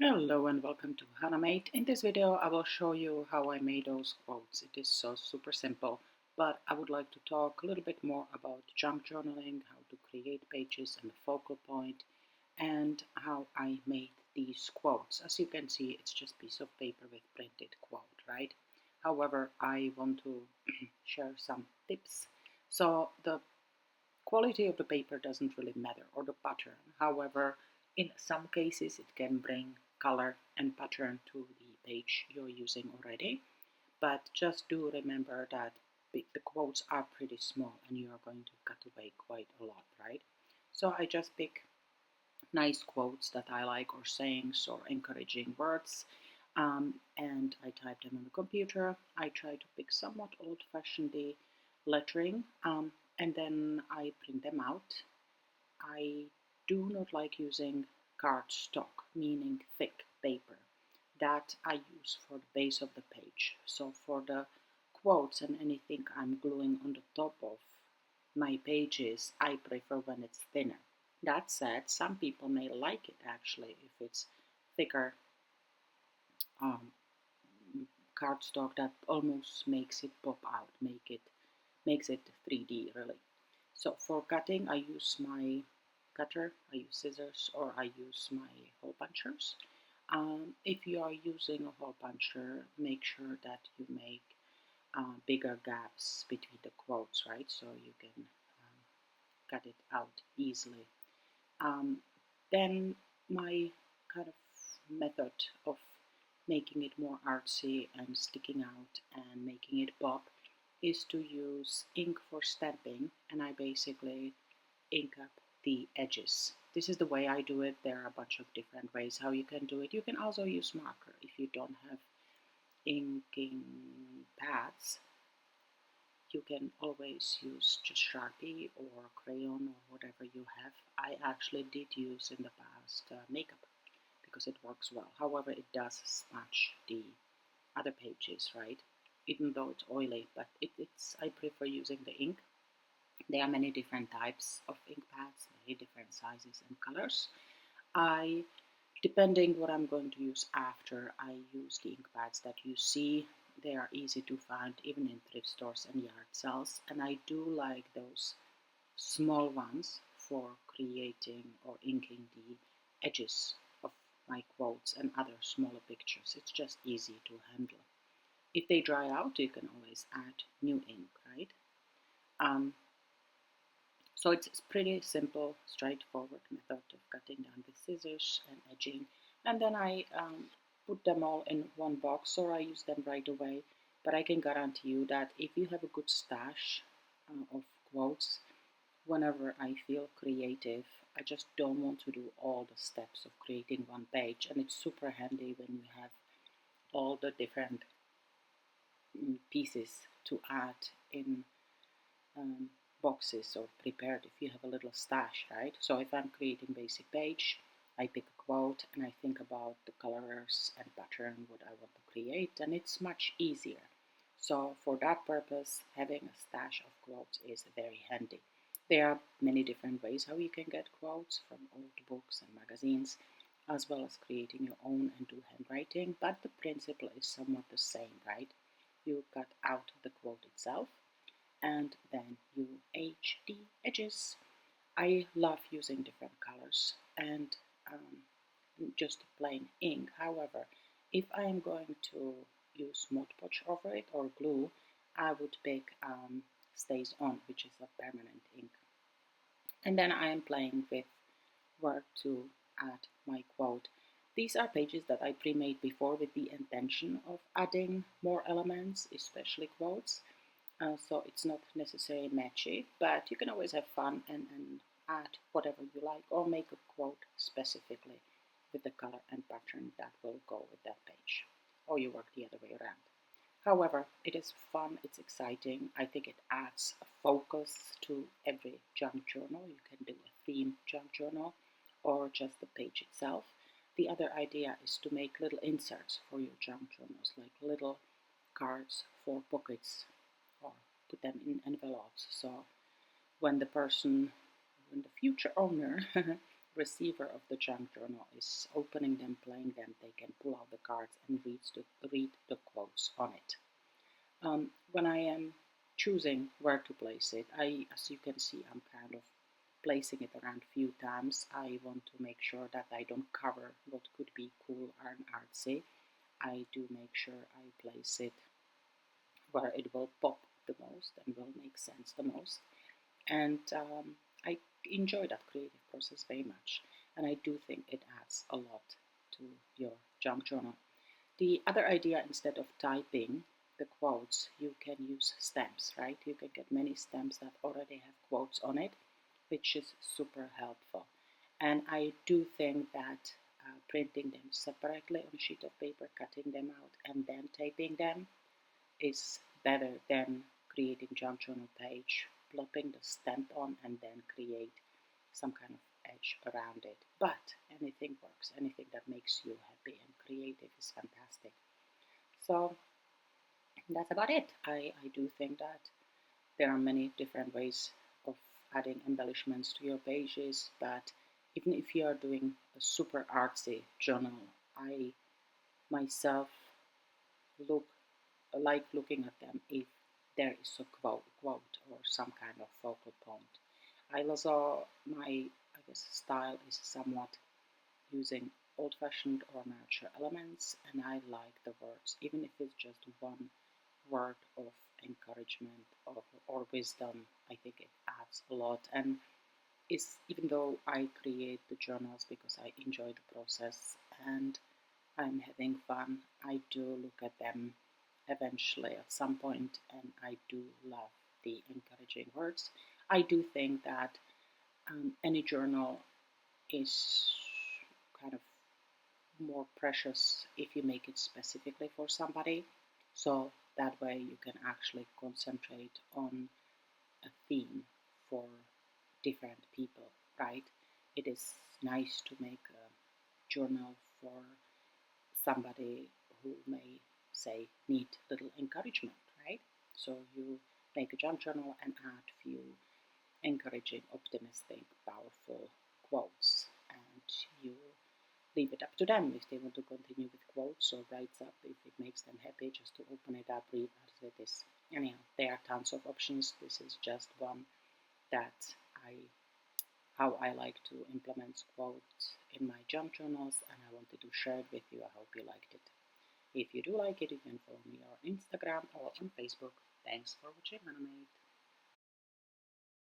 Hello and welcome to HanaMate. In this video I will show you how I made those quotes. It is so super simple, but I would like to talk a little bit more about junk journaling, how to create pages and the focal point, and how I made these quotes. As you can see, it's just a piece of paper with printed quote, right? However, I want to share some tips. So the quality of the paper doesn't really matter, or the pattern. However, in some cases it can bring color and pattern to the page you're using already. But just do remember that the quotes are pretty small and you are going to cut away quite a lot, right? So I just pick nice quotes that I like, or sayings or encouraging words, and I type them on the computer. I try to pick somewhat old-fashioned lettering, and then I print them out. I do not like using cardstock, meaning thick paper. That I use for the base of the page. So for the quotes and anything I'm gluing on the top of my pages, I prefer when it's thinner. That said, some people may like it actually if it's thicker um, cardstock that almost makes it pop out, makes it 3D really. So for cutting, I use my cutter, I use scissors, or I use my hole punchers. If you are using a hole puncher, make sure that you make bigger gaps between the quotes, right? So you can cut it out easily. Um, then my kind of method of making it more artsy and sticking out and making it pop is to use ink for stamping, and I basically ink up the edges. This is the way I do it. There are a bunch of different ways how you can do it. You can also use marker if you don't have inking pads. You can always use just Sharpie or crayon or whatever you have. I actually did use in the past makeup because it works well. However, it does smudge the other pages, right? Even though it's oily, but I prefer using the ink. There are many different types of ink pads, many different sizes and colors. I, depending what I'm going to use after, I use the ink pads that you see. They are easy to find even in thrift stores and yard sales, and I do like those small ones for creating or inking the edges of my quotes and other smaller pictures. It's just easy to handle. If they dry out, you can always add new ink, right? Um, so it's pretty simple, straightforward method of cutting down with scissors and edging. And then I put them all in one box, or I use them right away. But I can guarantee you that if you have a good stash of quotes, whenever I feel creative, I just don't want to do all the steps of creating one page. And it's super handy when you have all the different pieces to add in um, boxes or prepared if you have a little stash, right? So if I'm creating basic page, I pick a quote and I think about the colors and pattern what I want to create, and it's much easier. So for that purpose, having a stash of quotes is very handy. There are many different ways how you can get quotes from old books and magazines, as well as creating your own and do handwriting, but the principle is somewhat the same, right? You cut out the quote itself and then you age the edges. I love using different colors and just plain ink. However, if I am going to use Mod Podge over it or glue, I would pick Stays On, which is a permanent ink. And then I am playing with where to add my quote. These are pages that I pre-made before with the intention of adding more elements, especially quotes. So it's not necessarily matchy, but you can always have fun and add whatever you like, or make a quote specifically with the color and pattern that will go with that page, or you work the other way around. However, it is fun, it's exciting. I think it adds a focus to every junk journal. You can do a theme junk journal or just the page itself. The other idea is to make little inserts for your junk journals, like little cards for pockets, or put them in envelopes. So when the future owner receiver of the junk journal is opening them, playing them, they can pull out the cards and read the quotes on it. When I am choosing where to place it, as you can see, I'm kind of placing it around a few times. I want to make sure that I don't cover what could be cool and artsy. I do make sure I place it where it will pop the most and will make sense the most. And I enjoy that creative process very much, and I do think it adds a lot to your junk journal. The other idea, instead of typing the quotes, you can use stamps, right? You can get many stamps that already have quotes on it, which is super helpful. And I do think that printing them separately on a sheet of paper, cutting them out, and then taping them is better than creating junk journal page, plopping the stamp on, and then create some kind of edge around it. But anything works. Anything that makes you happy and creative is fantastic. So that's about it. I do think that there are many different ways of adding embellishments to your pages, but even if you are doing a super artsy journal, I myself look like looking at them if there is a quote or some kind of focal point. I also, my I guess style is somewhat using old-fashioned or natural elements, and I like the words, even if it's just one word of encouragement or wisdom. I think it adds a lot, and is even though I create the journals because I enjoy the process and I'm having fun, I do look at them eventually at some point, and I do love the encouraging words. I do think that any journal is kind of more precious if you make it specifically for somebody, so that way you can actually concentrate on a theme for different people, right? It is nice to make a journal for somebody who may say need little encouragement, right? So you make a junk journal and add few encouraging, optimistic, powerful quotes, and you leave it up to them if they want to continue with quotes or writes up if it makes them happy just to open it up, read as it is. Anyhow, there are tons of options. This is just one that I how I like to implement quotes in my junk journals, and I wanted to share it with you. I hope you liked it. If you do like it, you can follow me on Instagram or on Facebook. Thanks for watching, Anamate.